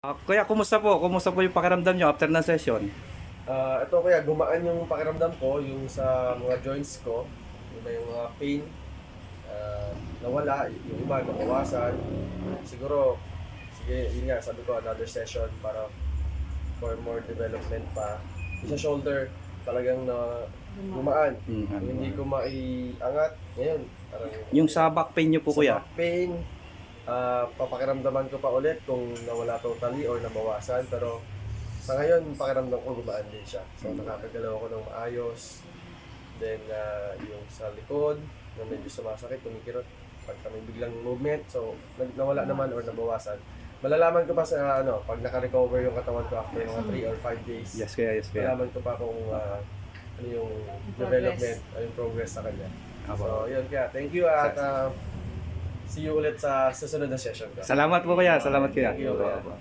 Kuya, kumusta po? Kumusta po yung pakiramdam nyo after ng session? Ito kaya gumaan yung pakiramdam ko, yung sa mga joints ko, yung mga pain, nawala, yung iba nabawasan. Siguro, sige, yun nga, sabi ko, another session para for more development pa. Sa shoulder, talagang na gumaan. Hindi ko maiangat. Ngayon, parang Yung sa back pain nyo po, sa kuya? back pain, papakiramdaman ko pa ulit kung nawala totally or nabawasan. Pero sa ngayon, pakiramdam ko gumaan din siya. So nakakagalaw ako ng maayos. Then yung sa likod, na medyo sumasakit, kumikirot pagka may biglang movement. So nawala naman or nabawasan. Malalaman ko pa sa pag naka-recover yung katawan ko after mga 3 or 5 days. Yes, kuya. Yes, kuya. Malalaman ko pa kung ano yung development, yung progress sa kanya. Apo. So yun kaya, thank you at see you ulit sa susunod na session ko. Salamat po, kuya. Salamat, kuya. Thank you, kuya. Apo.